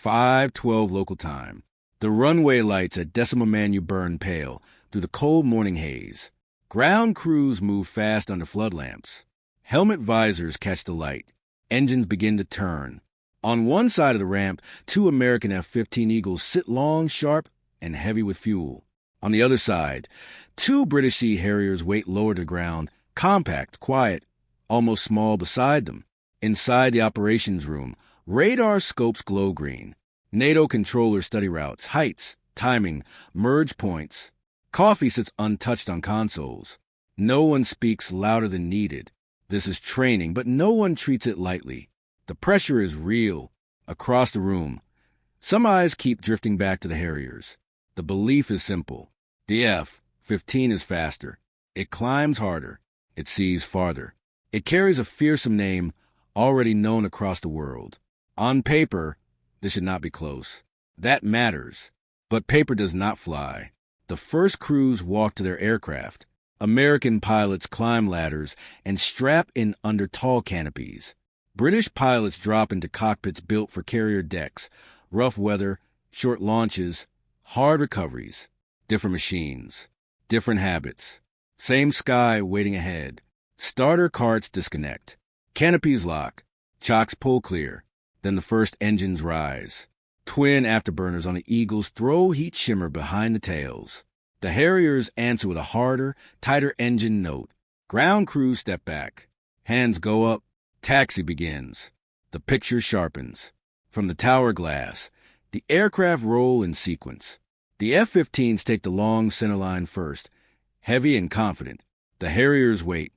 5:12 local time. The runway lights at Decimomannu burn pale through the cold morning haze. Ground crews move fast under flood lamps. Helmet visors catch the light. Engines begin to turn. On one side of the ramp, 2 American F-15 Eagles sit long, sharp, and heavy with fuel. On the other side, 2 British Sea Harriers wait lower to the ground, compact, quiet, almost small beside them. Inside the operations room, radar scopes glow green. NATO controllers study routes, heights, timing, merge points. Coffee sits untouched on consoles. No one speaks louder than needed. This is training, but no one treats it lightly. The pressure is real. Across the room, some eyes keep drifting back to the Harriers. The belief is simple. The F-15 is faster. It climbs harder. It sees farther. It carries a fearsome name already known across the world. On paper, this should not be close. That matters. But paper does not fly. The first crews walk to their aircraft. American pilots climb ladders and strap in under tall canopies. British pilots drop into cockpits built for carrier decks, rough weather, short launches, hard recoveries. Different machines, different habits. Same sky waiting ahead. Starter carts disconnect. Canopies lock. Chocks pull clear. Then the first engines rise. Twin afterburners on the Eagles throw heat shimmer behind the tails. The Harriers answer with a harder, tighter engine note. Ground crews step back. Hands go up. Taxi begins. The picture sharpens. From the tower glass, the aircraft roll in sequence. The F-15s take the long center line first, heavy and confident. The Harriers wait,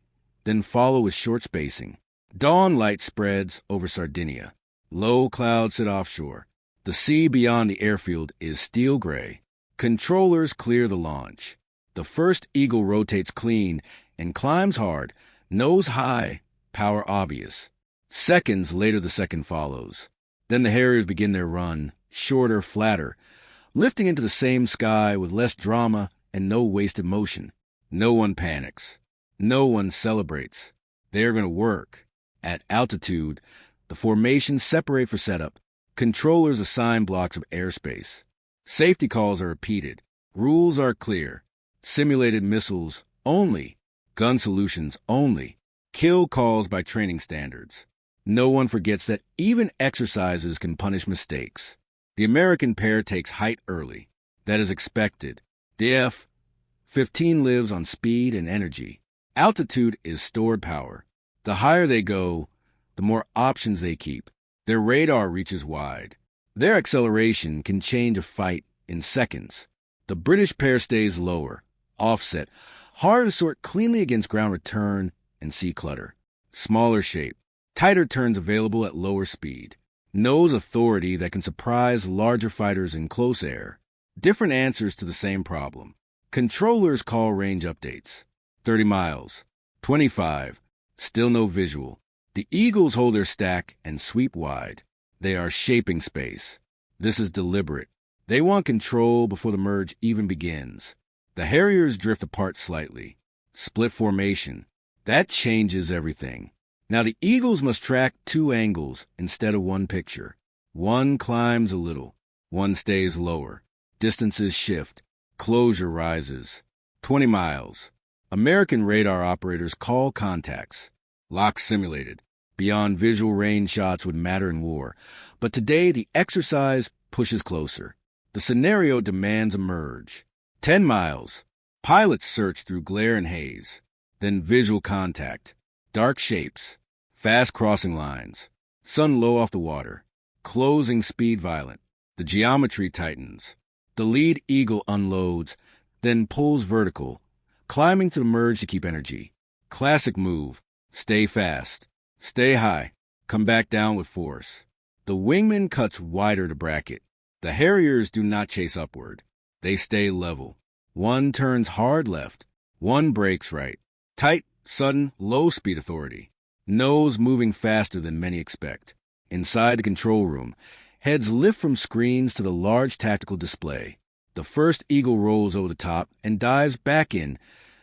then follow with short spacing. Dawn light spreads over Sardinia. Low clouds sit offshore. The sea beyond the airfield is steel gray. Controllers clear the launch. The first Eagle rotates clean and climbs hard, nose high, power obvious. Seconds later, the second follows. Then the Harriers begin their run, shorter, flatter, lifting into the same sky with less drama and no wasted motion. No one panics. No one celebrates. They are going to work. At altitude, the formations separate for setup. Controllers assign blocks of airspace. Safety calls are repeated. Rules are clear. Simulated missiles only. Gun solutions only. Kill calls by training standards. No one forgets that even exercises can punish mistakes. The American pair takes height early. That is expected. The F-15 lives on speed and energy. Altitude is stored power. The higher they go, the more options they keep. Their radar reaches wide. Their acceleration can change a fight in seconds. The British pair stays lower, offset, hard to sort cleanly against ground return and sea clutter. Smaller shape, tighter turns available at lower speed. Nose authority that can surprise larger fighters in close air. Different answers to the same problem. Controllers call range updates. 30 miles. 25. Still no visual. The Eagles hold their stack and sweep wide. They are shaping space. This is deliberate. They want control before the merge even begins. The Harriers drift apart slightly. Split formation. That changes everything. Now the Eagles must track 2 angles instead of one picture. One climbs a little. One stays lower. Distances shift. Closure rises. 20 miles. American radar operators call contacts. Lock simulated. Beyond visual range shots would matter in war. But today the exercise pushes closer. The scenario demands a merge. 10 miles. Pilots search through glare and haze. Then visual contact. Dark shapes. Fast crossing lines. Sun low off the water. Closing speed violent. The geometry tightens. The lead Eagle unloads, then pulls vertical, climbing to the merge to keep energy. Classic move. Stay fast. Stay high. Come back down with force. The wingman cuts wider to bracket. The Harriers do not chase upward. They stay level. One turns hard left. One breaks right. Tight, sudden, low speed authority. Nose moving faster than many expect. Inside the control room, heads lift from screens to the large tactical display. The first Eagle rolls over the top and dives back in,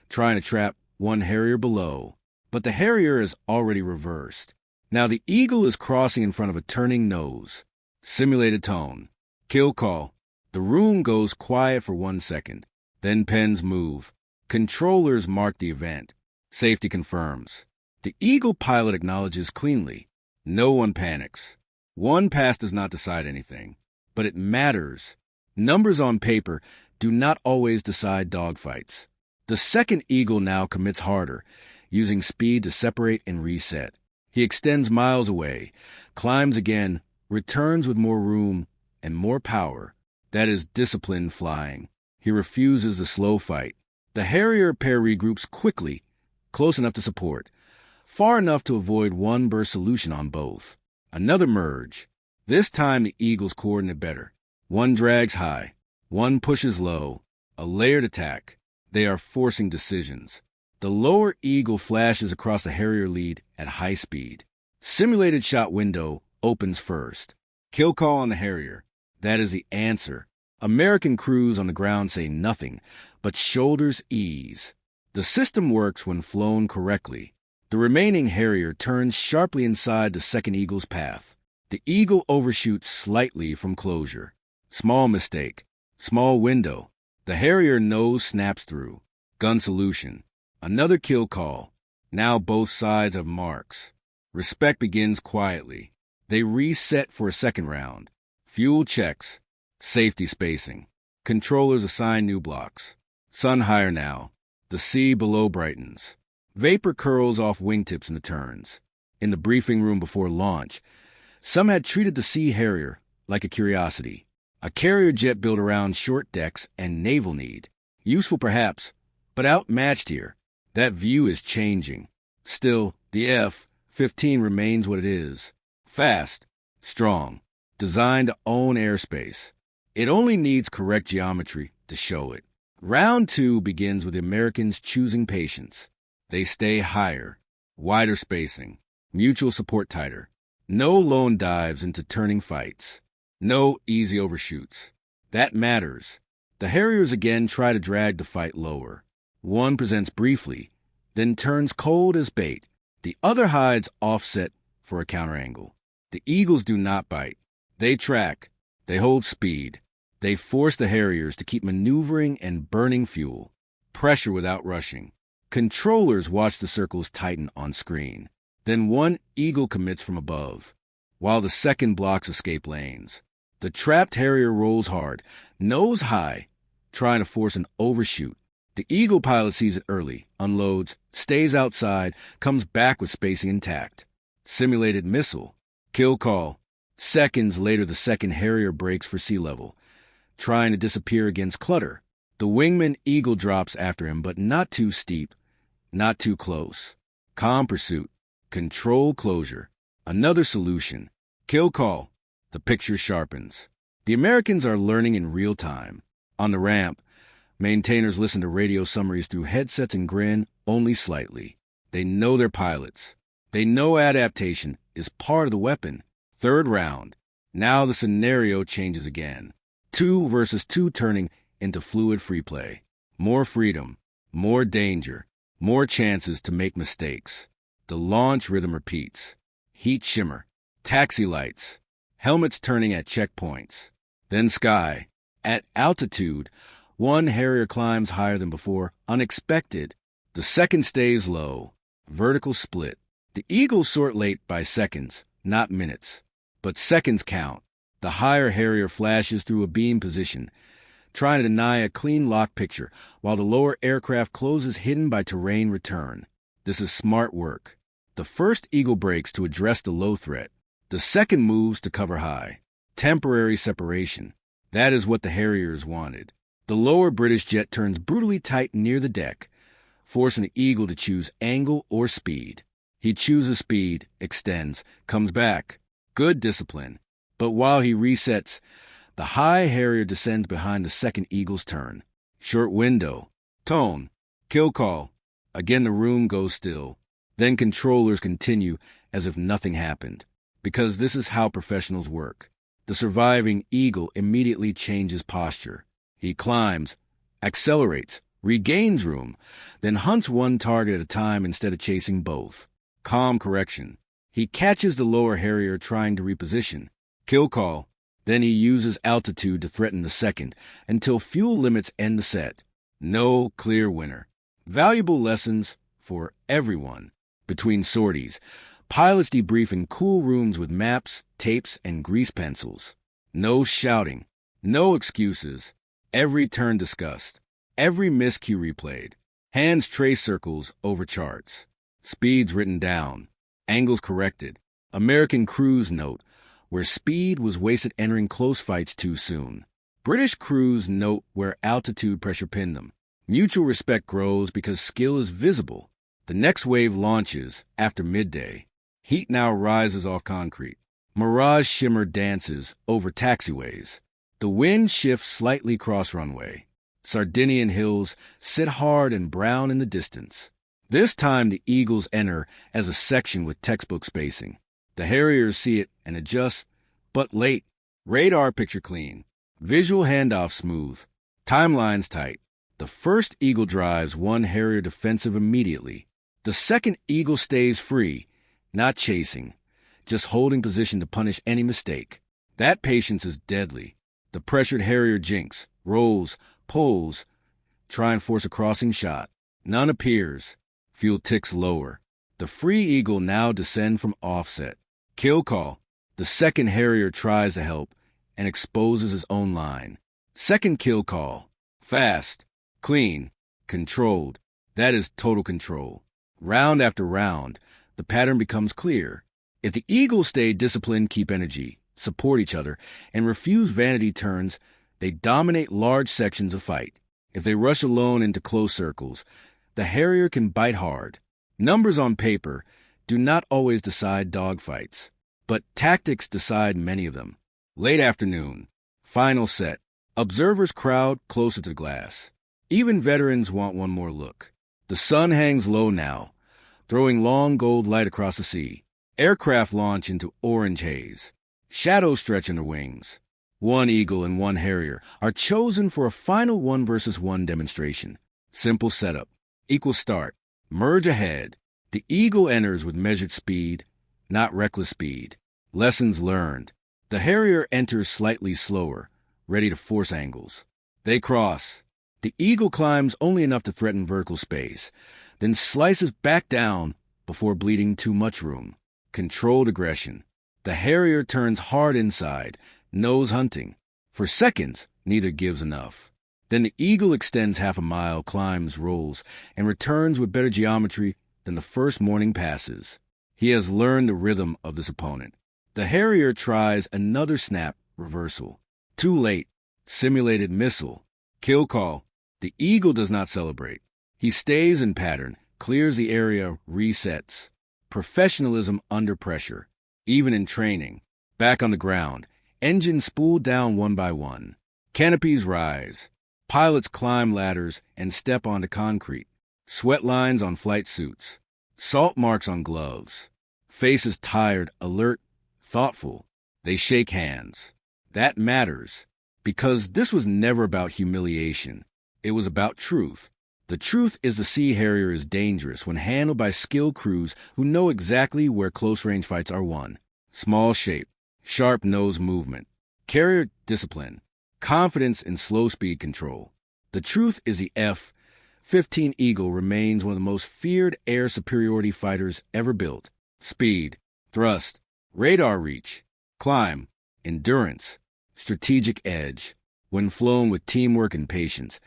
trying to trap one Harrier below. But the Harrier is already reversed. Now the Eagle is crossing in front of a turning nose. Simulated tone. Kill call. The room goes quiet for 1 second. Then pens move. Controllers mark the event. Safety confirms. The Eagle pilot acknowledges cleanly. No one panics. One pass does not decide anything. But it matters. Numbers on paper do not always decide dogfights. The second Eagle now commits harder, using speed to separate and reset. He extends miles away, climbs again, returns with more room and more power. That is disciplined flying. He refuses a slow fight. The Harrier pair regroups quickly, close enough to support, far enough to avoid one burst solution on both. Another merge. This time the Eagles coordinate better. One drags high, one pushes low. A layered attack. They are forcing decisions. The lower Eagle flashes across the Harrier lead at high speed. Simulated shot window opens first. Kill call on the Harrier. That is the answer. American crews on the ground say nothing, but shoulders ease. The system works when flown correctly. The remaining Harrier turns sharply inside the second Eagle's path. The Eagle overshoots slightly from closure. Small mistake. Small window. The Harrier nose snaps through. Gun solution. Another kill call. Now both sides have marks. Respect begins quietly. They reset for a second round. Fuel checks. Safety spacing. Controllers assign new blocks. Sun higher now. The sea below brightens. Vapor curls off wingtips in the turns. In the briefing room before launch, some had treated the Sea Harrier like a curiosity. A carrier jet built around short decks and naval need. Useful perhaps, but outmatched here. That view is changing. Still, the F-15 remains what it is. Fast, strong, designed to own airspace. It only needs correct geometry to show it. Round 2 begins with the Americans choosing patience. They stay higher, wider spacing, mutual support tighter. No lone dives into turning fights. No easy overshoots. That matters. The Harriers again try to drag the fight lower. One presents briefly, then turns cold as bait. The other hides offset for a counterangle. The Eagles do not bite. They track. They hold speed. They force the Harriers to keep maneuvering and burning fuel. Pressure without rushing. Controllers watch the circles tighten on screen. Then one Eagle commits from above, while the second blocks escape lanes. The trapped Harrier rolls hard, nose high, trying to force an overshoot. The Eagle pilot sees it early, unloads, stays outside, comes back with spacing intact. Simulated missile. Kill call. Seconds later, the second Harrier breaks for sea level, trying to disappear against clutter. The wingman Eagle drops after him, but not too steep, not too close. Calm pursuit. Control closure. Another solution. Kill call. The picture sharpens. The Americans are learning in real time. On the ramp, maintainers listen to radio summaries through headsets and grin only slightly. They know their pilots. They know adaptation is part of the weapon. Third round. Now the scenario changes again. 2 versus 2 turning into fluid free play. More freedom, more danger, more chances to make mistakes. The launch rhythm repeats. Heat shimmer, taxi lights, helmets turning at checkpoints. Then sky. At altitude, one Harrier climbs higher than before, unexpected. The second stays low. Vertical split. The Eagles sort late by seconds, not minutes. But seconds count. The higher Harrier flashes through a beam position, trying to deny a clean lock picture, while the lower aircraft closes hidden by terrain return. This is smart work. The first Eagle breaks to address the low threat. The second moves to cover high. Temporary separation. That is what the Harriers wanted. The lower British jet turns brutally tight near the deck, forcing the Eagle to choose angle or speed. He chooses speed, extends, comes back. Good discipline. But while he resets, the high Harrier descends behind the second Eagle's turn. Short window. Tone. Kill call. Again the room goes still. Then controllers continue as if nothing happened. Because this is how professionals work. The surviving Eagle immediately changes posture. He climbs, accelerates, regains room, then hunts one target at a time instead of chasing both. Calm correction. He catches the lower Harrier trying to reposition. Kill call. Then he uses altitude to threaten the second until fuel limits end the set. No clear winner. Valuable lessons for everyone. Between sorties, pilots debrief in cool rooms with maps, tapes, and grease pencils. No shouting. No excuses. Every turn discussed. Every miscue replayed. Hands trace circles over charts. Speeds written down. Angles corrected. American crews note where speed was wasted entering close fights too soon. British crews note where altitude pressure pinned them. Mutual respect grows because skill is visible. The next wave launches after midday. Heat now rises off concrete. Mirage shimmer dances over taxiways. The wind shifts slightly cross-runway. Sardinian hills sit hard and brown in the distance. This time the Eagles enter as a section with textbook spacing. The Harriers see it and adjust, but late. Radar picture clean. Visual handoff smooth. Timelines tight. The first Eagle drives one Harrier defensive immediately. The second Eagle stays free, not chasing, just holding position to punish any mistake. That patience is deadly. The pressured Harrier jinks, rolls, pulls, try and force a crossing shot. None appears. Fuel ticks lower. The free Eagle now descend from offset. Kill call. The second Harrier tries to help and exposes his own line. Second kill call. Fast, clean, controlled. That is total control. Round after round, the pattern becomes clear. If the Eagles stay disciplined, keep energy, support each other, and refuse vanity turns, they dominate large sections of fight. If they rush alone into close circles, the Harrier can bite hard. Numbers on paper do not always decide dogfights, but tactics decide many of them. Late afternoon, final set. Observers crowd closer to the glass. Even veterans want one more look. The sun hangs low now, throwing long gold light across the sea. Aircraft launch into orange haze. Shadows stretch in their wings. One Eagle and one Harrier are chosen for a final 1-versus-1 demonstration. Simple setup. Equal start. Merge ahead. The Eagle enters with measured speed, not reckless speed. Lessons learned. The Harrier enters slightly slower, ready to force angles. They cross. The Eagle climbs only enough to threaten vertical space, then slices back down before bleeding too much room. Controlled aggression. The Harrier turns hard inside, nose hunting. For seconds, neither gives enough. Then the Eagle extends half a mile, climbs, rolls, and returns with better geometry than the first morning passes. He has learned the rhythm of this opponent. The Harrier tries another snap reversal. Too late. Simulated missile. Kill call. The Eagle does not celebrate. He stays in pattern, clears the area, resets. Professionalism under pressure. Even in training. Back on the ground. Engines spool down one by one. Canopies rise. Pilots climb ladders and step onto concrete. Sweat lines on flight suits. Salt marks on gloves. Faces tired, alert, thoughtful. They shake hands. That matters, because this was never about humiliation. It was about truth. The truth is the Sea Harrier is dangerous when handled by skilled crews who know exactly where close-range fights are won. Small shape, sharp nose movement, carrier discipline, confidence in slow-speed control. The truth is the F-15 Eagle remains one of the most feared air superiority fighters ever built. Speed, thrust, radar reach, climb, endurance, strategic edge. When flown with teamwork and patience,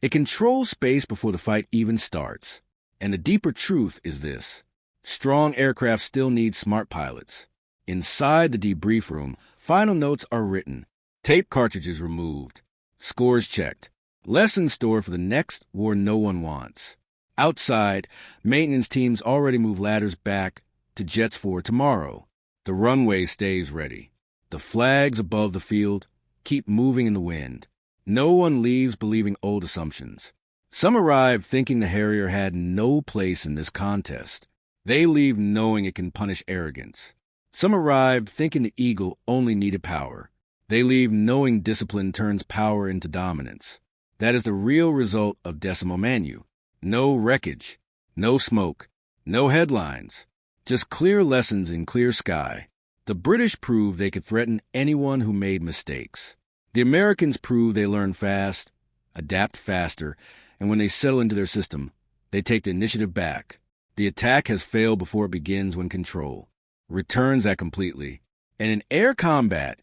it controls space before the fight even starts. And the deeper truth is this. Strong aircraft still need smart pilots. Inside the debrief room, final notes are written. Tape cartridges removed. Scores checked. Lessons stored for the next war no one wants. Outside, maintenance teams already move ladders back to jets for tomorrow. The runway stays ready. The flags above the field keep moving in the wind. No one leaves believing old assumptions. Some arrive thinking the Harrier had no place in this contest. They leave knowing it can punish arrogance. Some arrived thinking the Eagle only needed power. They leave knowing discipline turns power into dominance. That is the real result of Decimomannu. No wreckage, no smoke, no headlines, just clear lessons in clear sky. The British proved they could threaten anyone who made mistakes. The Americans proved they learn fast, adapt faster, and when they settle into their system, they take the initiative back. The attack has failed before it begins when control returns that completely. And in air combat,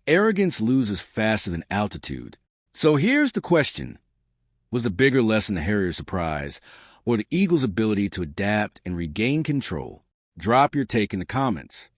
arrogance loses faster than altitude. So here's the question. Was the bigger lesson the Harrier's surprise, or the Eagle's ability to adapt and regain control? Drop your take in the comments.